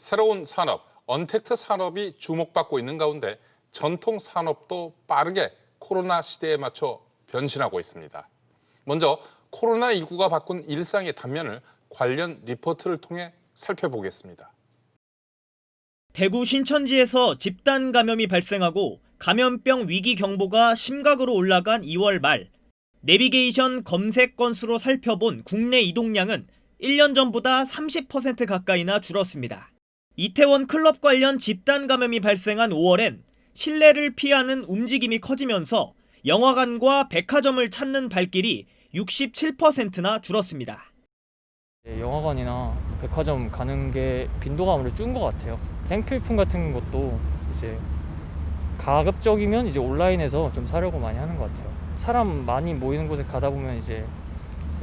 새로운 산업, 언택트 산업이 주목받고 있는 가운데 전통 산업도 빠르게 코로나 시대에 맞춰 변신하고 있습니다. 먼저 코로나19가 바꾼 일상의 단면을 관련 리포트를 통해 살펴보겠습니다. 대구 신천지에서 집단 감염이 발생하고 감염병 위기 경보가 심각으로 올라간 2월 말, 내비게이션 검색 건수로 살펴본 국내 이동량은 1년 전보다 30% 가까이나 줄었습니다. 이태원 클럽 관련 집단 감염이 발생한 5월엔 실내를 피하는 움직임이 커지면서 영화관과 백화점을 찾는 발길이 67%나 줄었습니다. 영화관이나 백화점 가는 게 빈도가 아무래도 줄은 것 같아요. 생필품 같은 것도 이제 가급적이면 이제 온라인에서 좀 사려고 많이 하는 것 같아요. 사람 많이 모이는 곳에 가다 보면 이제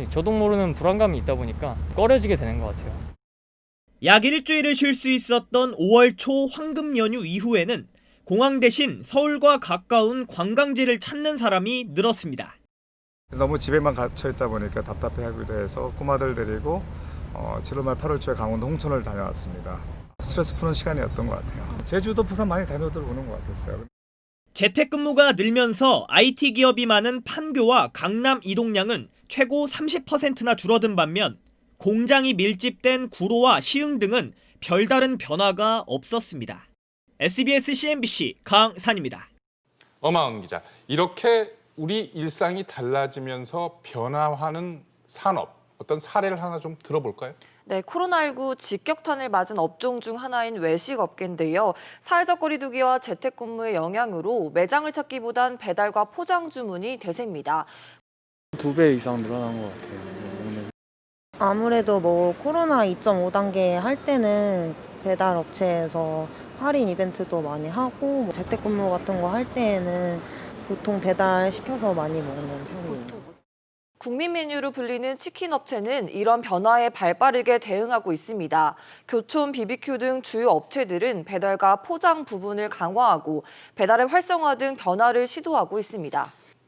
저도 모르는 불안감이 있다 보니까 꺼려지게 되는 것 같아요. 약 일주일을 쉴 수 있었던 5월 초 황금 연휴 이후에는 공항 대신 서울과 가까운 관광지를 찾는 사람이 늘었습니다. 너무 집에만 갇혀 있다 보니까 답답해하기도 해서 꼬마들 데리고 7월 말 8월 초에 강원도 홍천을 다녀왔습니다. 스트레스 푸는 시간이었던 것 같아요. 제주도 부산 많이 다녀들 오는 것 같았어요. 재택근무가 늘면서 IT 기업이 많은 판교와 강남 이동량은 최고 30%나 줄어든 반면 공장이 밀집된 구로와 시흥 등은 별다른 변화가 없었습니다. SBS CNBC 강산입니다. 엄하은 기자, 이렇게 우리 일상이 달라지면서 변화하는 산업, 어떤 사례를 하나 좀 들어볼까요? 네, 코로나19 직격탄을 맞은 업종 중 하나인 외식업계인데요. 사회적 거리두기와 재택근무의 영향으로 매장을 찾기보단 배달과 포장 주문이 대세입니다. 2배 이상 늘어난 것 같아요. 아무래도 코로나 2.5단계 할 때는 배달 업체에서 할인 이벤트도 많이 하고 재택근무 같은 거 할 때에는 보통 배달 시켜서 많이 먹는 편이에요. 국민 메뉴로 불리는 치킨 업체는 이런 변화에 발빠르게 대응하고 있습니다. 교촌, BBQ 등 주요 업체들은 배달과 포장 부분을 강화하고 배달의 활성화 등 변화를 시도하고 있습니다.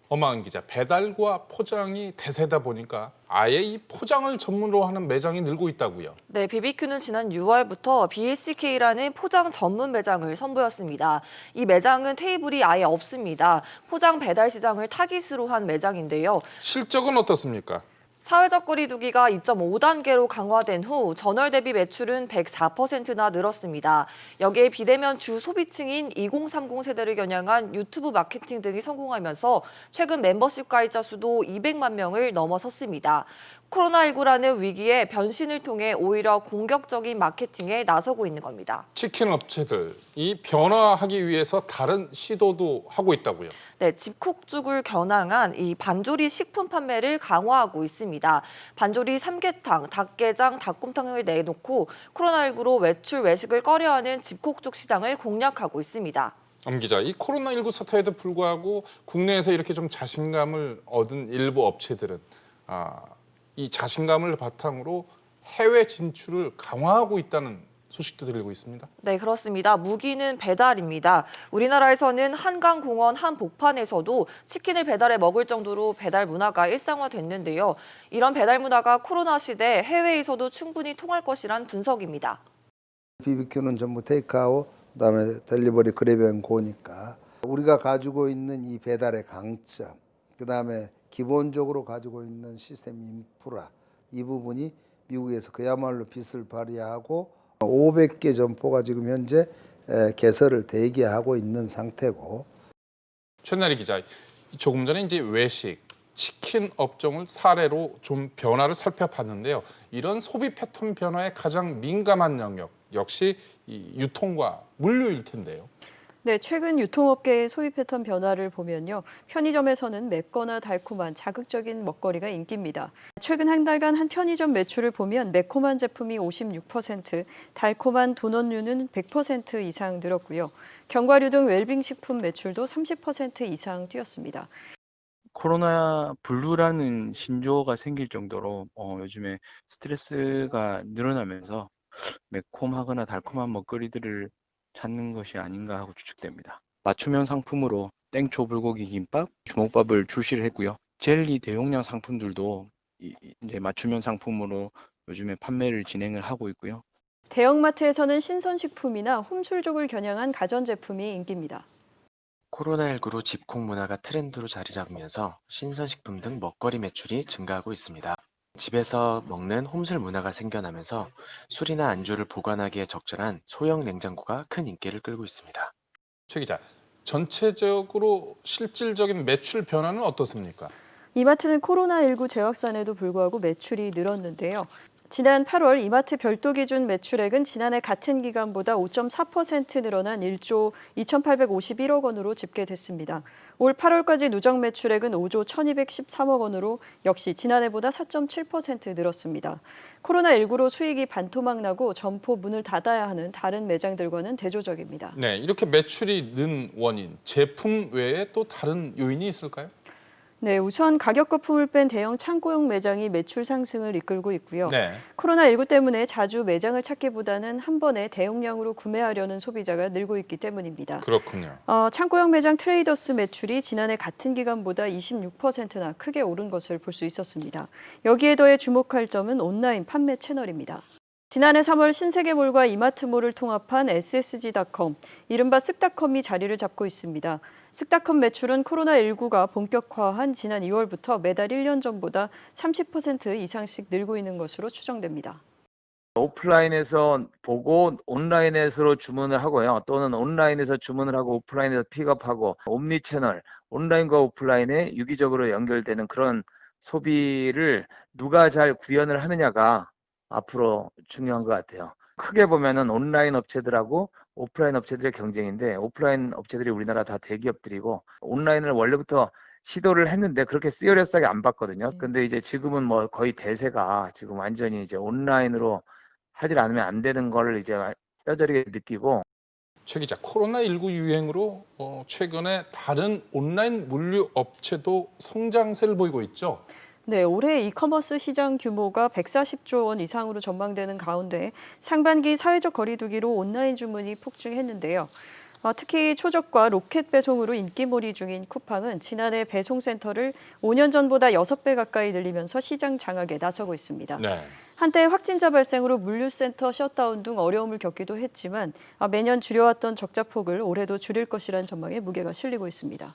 엄하은 기자, 배달과 포장이 대세다 보니까 아예 이 포장을 전문으로 하는 매장이 늘고 있다고요? 네, BBQ는 지난 6월부터 BSK라는 포장 전문 매장을 선보였습니다. 이 매장은 테이블이 아예 없습니다. 포장 배달 시장을 타깃으로 한 매장인데요. 실적은 어떻습니까? 사회적 거리두기가 2.5단계로 강화된 후 전월 대비 매출은 104%나 늘었습니다. 여기에 비대면 주 소비층인 2030 세대를 겨냥한 유튜브 마케팅 등이 성공하면서 최근 멤버십 가입자 수도 200만 명을 넘어섰습니다. 코로나19라는 위기에 변신을 통해 오히려 공격적인 마케팅에 나서고 있는 겁니다. 치킨 업체들이 변화하기 위해서 다른 시도도 하고 있다고요? 네, 집콕죽을 겨냥한 이 반조리 식품 판매를 강화하고 있습니다. 반조리 삼계탕, 닭게장, 닭곰탕을 내놓고 코로나19로 외출, 외식을 꺼려하는 집콕죽 시장을 공략하고 있습니다. 엄 기자, 이 코로나19 사태에도 불구하고 국내에서 이렇게 좀 자신감을 얻은 일부 업체들은 이 자신감을 바탕으로 해외 진출을 강화하고 있다는 소식도 들리고 있습니다. 네, 그렇습니다. 무기는 배달입니다. 우리나라에서는 한강공원 한복판에서도 치킨을 배달해 먹을 정도로 배달 문화가 일상화됐는데요. 이런 배달 문화가 코로나 시대 해외에서도 충분히 통할 것이란 분석입니다. BBQ는 전부 테이크아웃, 그다음에 델리버리 그랩앤고니까 우리가 가지고 있는 이 배달의 강점, 그다음에 기본적으로 가지고 있는 시스템 인프라, 이 부분이 미국에서 그야말로 빛을 발휘하고 500개 점포가 지금 현재 개설을 대기하고 있는 상태고. 최나리 기자, 조금 전에 이제 외식, 치킨 업종을 사례로 좀 변화를 살펴봤는데요. 이런 소비 패턴 변화에 가장 민감한 영역 역시 이 유통과 물류일 텐데요. 네, 최근 유통업계의 소비 패턴 변화를 보면요. 편의점에서는 맵거나 달콤한 자극적인 먹거리가 인기입니다. 최근 한 달간 한 편의점 매출을 보면 매콤한 제품이 56%, 달콤한 도넛류는 100% 이상 늘었고요. 견과류 등 웰빙식품 매출도 30% 이상 뛰었습니다. 코로나 블루라는 신조어가 생길 정도로 요즘에 스트레스가 늘어나면서 매콤하거나 달콤한 먹거리들을 찾는 것이 아닌가 하고 추측됩니다. 맞춤형 상품으로 땡초 불고기 김밥, 주먹밥을 출시를 했고요. 젤리 대용량 상품들도 이제 맞춤형 상품으로 요즘에 판매를 진행을 하고 있고요. 대형마트에서는 신선식품이나 홈술족을 겨냥한 가전제품이 인기입니다. 코로나19로 집콕 문화가 트렌드로 자리 잡으면서 신선식품 등 먹거리 매출이 증가하고 있습니다. 집에서 먹는 홈술 문화가 생겨나면서 술이나 안주를 보관하기에 적절한 소형 냉장고가 큰 인기를 끌고 있습니다. 최 기자, 전체적으로 실질적인 매출 변화는 어떻습니까? 이마트는 코로나19 재확산에도 불구하고 매출이 늘었는데요. 지난 8월 이마트 별도 기준 매출액은 지난해 같은 기간보다 5.4% 늘어난 1조 2,851억 원으로 집계됐습니다. 올 8월까지 누적 매출액은 5조 1,213억 원으로 역시 지난해보다 4.7% 늘었습니다. 코로나19로 수익이 반토막 나고 점포 문을 닫아야 하는 다른 매장들과는 대조적입니다. 네, 이렇게 매출이 는 원인, 제품 외에 또 다른 요인이 있을까요? 네, 우선 가격 거품을 뺀 대형 창고용 매장이 매출 상승을 이끌고 있고요. 네. 코로나19 때문에 자주 매장을 찾기보다는 한 번에 대용량으로 구매하려는 소비자가 늘고 있기 때문입니다. 그렇군요. 창고용 매장 트레이더스 매출이 지난해 같은 기간보다 26%나 크게 오른 것을 볼 수 있었습니다. 여기에 더해 주목할 점은 온라인 판매 채널입니다. 지난해 3월 신세계몰과 이마트몰을 통합한 SSG.com, 이른바 쓱닷컴이 자리를 잡고 있습니다. 쓱닷컴 매출은 코로나19가 본격화한 지난 2월부터 매달 1년 전보다 30% 이상씩 늘고 있는 것으로 추정됩니다. 오프라인에서 보고 온라인에서 주문을 하고요. 또는 온라인에서 주문을 하고 오프라인에서 픽업하고 옴니 채널, 온라인과 오프라인에 유기적으로 연결되는 그런 소비를 누가 잘 구현을 하느냐가 앞으로 중요한 것 같아요. 크게 보면은 온라인 업체들하고 오프라인 업체들의 경쟁인데, 오프라인 업체들이 우리나라 다 대기업들이고 온라인을 원래부터 시도를 했는데 그렇게 시리어스하게 안 봤거든요. 근데 이제 지금은 뭐 거의 대세가 지금 완전히 이제 온라인으로 하질 않으면 안 되는 거를 이제 뼈저리게 느끼고. 최 기자, 코로나19 유행으로 최근에 다른 온라인 물류 업체도 성장세를 보이고 있죠? 네, 올해 이커머스 시장 규모가 140조 원 이상으로 전망되는 가운데 상반기 사회적 거리두기로 온라인 주문이 폭증했는데요. 특히 초적과 로켓 배송으로 인기몰이 중인 쿠팡은 지난해 배송센터를 5년 전보다 6배 가까이 늘리면서 시장 장악에 나서고 있습니다. 네. 한때 확진자 발생으로 물류센터 셧다운 등 어려움을 겪기도 했지만 매년 줄여왔던 적자폭을 올해도 줄일 것이라는 전망에 무게가 실리고 있습니다.